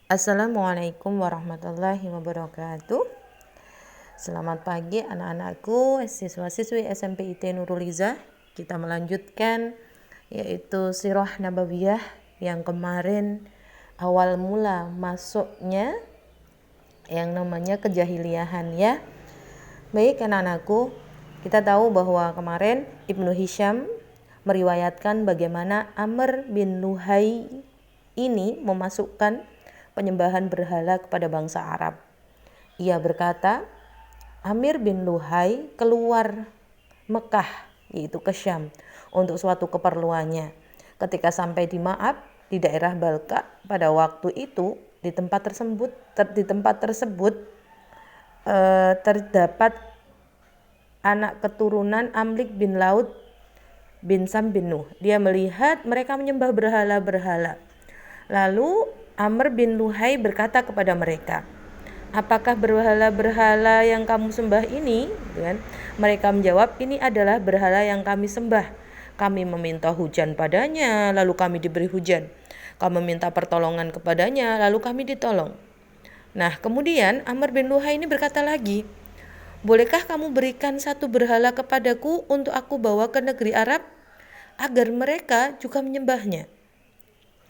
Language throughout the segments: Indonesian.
Assalamualaikum warahmatullahi wabarakatuh. Selamat pagi anak-anakku, siswa-siswi SMP IT Nurul Izzah. Kita melanjutkan yaitu Sirah Nabawiyah yang kemarin awal mula masuknya yang namanya kejahiliahan ya. Baik anak-anakku, kita tahu bahwa kemarin Ibnu Hisham meriwayatkan bagaimana Amr bin Luhai ini memasukkan penyembahan berhala kepada bangsa Arab. Ia berkata, Amir bin Luhai keluar Mekah, yaitu ke Syam, untuk suatu keperluannya. Ketika sampai di Ma'ab, di daerah Balka, pada waktu itu di tempat tersebut terdapat anak keturunan Amlik bin Laut bin Sam bin Nuh. Dia melihat mereka menyembah berhala-berhala. Lalu Amr bin Luhai berkata kepada mereka, apakah berhala-berhala yang kamu sembah ini? Mereka menjawab, ini adalah berhala yang kami sembah. Kami meminta hujan padanya, lalu kami diberi hujan. Kami meminta pertolongan kepadanya, lalu kami ditolong. Nah, kemudian Amr bin Luhai ini berkata lagi, bolehkah kamu berikan satu berhala kepadaku untuk aku bawa ke negeri Arab agar mereka juga menyembahnya?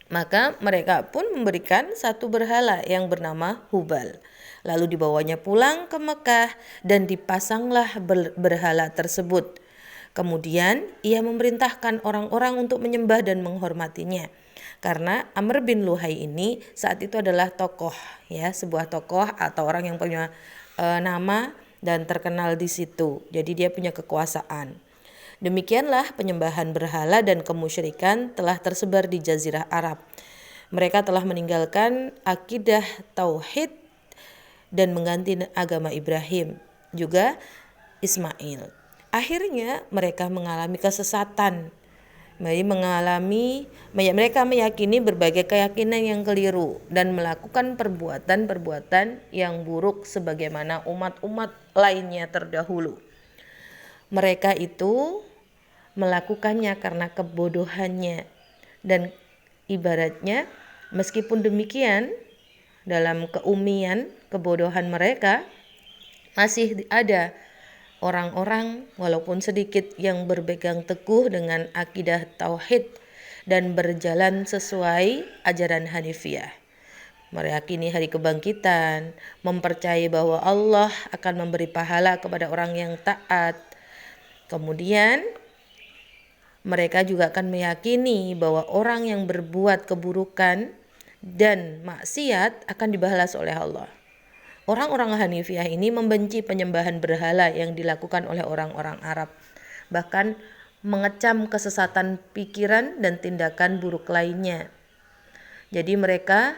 Maka mereka pun memberikan satu berhala yang bernama Hubal. Lalu dibawanya pulang ke Mekah dan dipasanglah berhala tersebut. Kemudian ia memerintahkan orang-orang untuk menyembah dan menghormatinya. Karena Amr bin Luhai ini saat itu adalah tokoh, ya, sebuah tokoh atau orang yang punya nama dan terkenal di situ. Jadi dia punya kekuasaan. Demikianlah penyembahan berhala dan kemusyrikan telah tersebar di Jazirah Arab. Mereka telah meninggalkan akidah tauhid dan mengganti agama Ibrahim, juga Ismail. Akhirnya mereka mengalami kesesatan. Mereka meyakini berbagai keyakinan yang keliru dan melakukan perbuatan-perbuatan yang buruk sebagaimana umat-umat lainnya terdahulu. Mereka itu melakukannya karena kebodohannya, dan ibaratnya meskipun demikian dalam keumian kebodohan mereka masih ada orang-orang walaupun sedikit yang berpegang teguh dengan akidah tauhid dan berjalan sesuai ajaran Hanifiyah. Meyakini hari kebangkitan, mempercayai bahwa Allah akan memberi pahala kepada orang yang taat. Kemudian mereka juga akan meyakini bahwa orang yang berbuat keburukan dan maksiat akan dibalas oleh Allah. Orang-orang Hanifiyah ini membenci penyembahan berhala yang dilakukan oleh orang-orang Arab, bahkan mengecam kesesatan pikiran dan tindakan buruk lainnya. Jadi mereka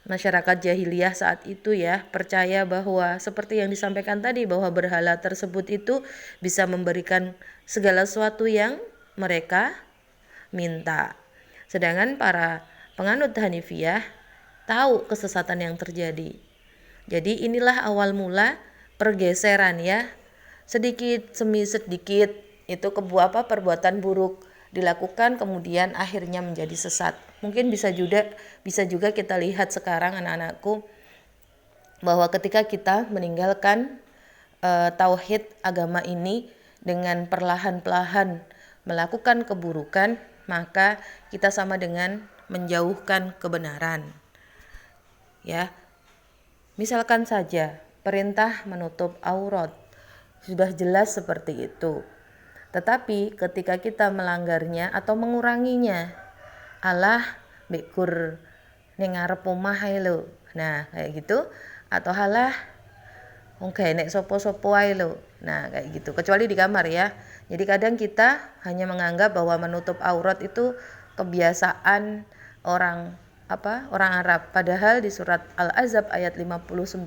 masyarakat jahiliyah saat itu ya percaya bahwa seperti yang disampaikan tadi, bahwa berhala tersebut itu bisa memberikan segala sesuatu yang mereka minta. Sedangkan para penganut Hanifiyah tahu kesesatan yang terjadi. Jadi inilah awal mula pergeseran ya. Sedikit demi sedikit itu perbuatan buruk dilakukan, kemudian akhirnya menjadi sesat. Mungkin bisa juga kita lihat sekarang anak-anakku bahwa ketika kita meninggalkan tauhid agama ini dengan perlahan-lahan melakukan keburukan, maka kita sama dengan menjauhkan kebenaran. Ya, misalkan saja perintah menutup aurat sudah jelas seperti itu, tetapi ketika kita melanggarnya atau menguranginya, alah bekur ning ngarep omah ae lho, nah kayak gitu, atau halah wong nek sopo-sopo ae lho, nah kayak gitu, kecuali di kamar ya. Jadi kadang kita hanya menganggap bahwa menutup aurat itu kebiasaan orang Arab, padahal di surat Al-Ahzab ayat 59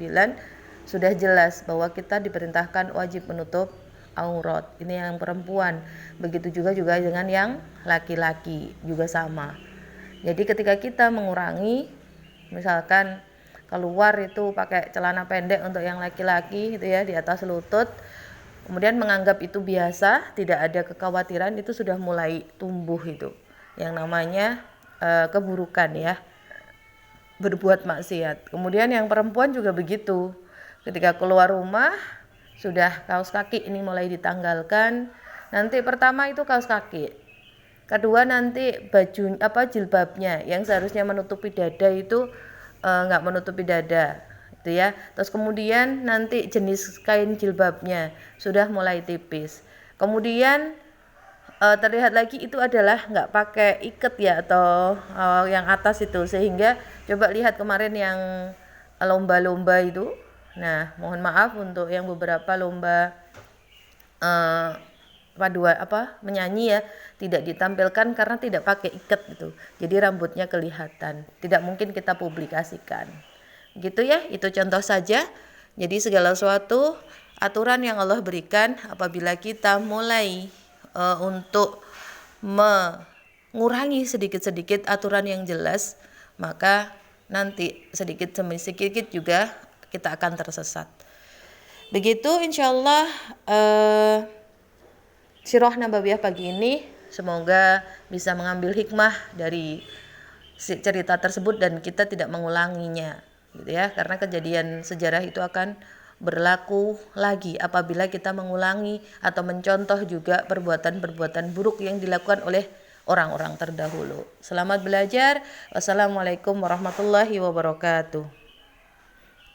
sudah jelas bahwa kita diperintahkan wajib menutup aurat. Ini yang perempuan, begitu juga dengan yang laki-laki juga sama. Jadi ketika kita mengurangi, misalkan keluar itu pakai celana pendek untuk yang laki-laki gitu ya, di atas lutut, kemudian menganggap itu biasa, tidak ada kekhawatiran, itu sudah mulai tumbuh itu yang namanya keburukan ya. berbuat maksiat. Kemudian yang perempuan juga begitu. Ketika keluar rumah sudah kaos kaki ini mulai ditanggalkan. Nanti pertama itu kaos kaki. Kedua nanti baju jilbabnya yang seharusnya menutupi dada itu nggak menutupi dada itu ya. Terus kemudian nanti jenis kain jilbabnya sudah mulai tipis. Kemudian terlihat lagi itu adalah nggak pakai iket ya atau yang atas itu, sehingga coba lihat kemarin yang lomba-lomba itu. Nah, mohon maaf untuk yang beberapa lomba menyanyi ya tidak ditampilkan karena tidak pakai iket gitu. Jadi rambutnya kelihatan. Tidak mungkin kita publikasikan. Gitu ya, itu contoh saja. Jadi segala sesuatu aturan yang Allah berikan apabila kita mulai untuk mengurangi sedikit-sedikit aturan yang jelas, maka nanti sedikit demi sedikit juga kita akan tersesat. Begitu insyaallah Sirah Nabawiyah pagi ini, semoga bisa mengambil hikmah dari cerita tersebut dan kita tidak mengulanginya gitu ya, karena kejadian sejarah itu akan berlaku lagi apabila kita mengulangi atau mencontoh juga perbuatan-perbuatan buruk yang dilakukan oleh orang-orang terdahulu. Selamat belajar. Wassalamualaikum warahmatullahi wabarakatuh.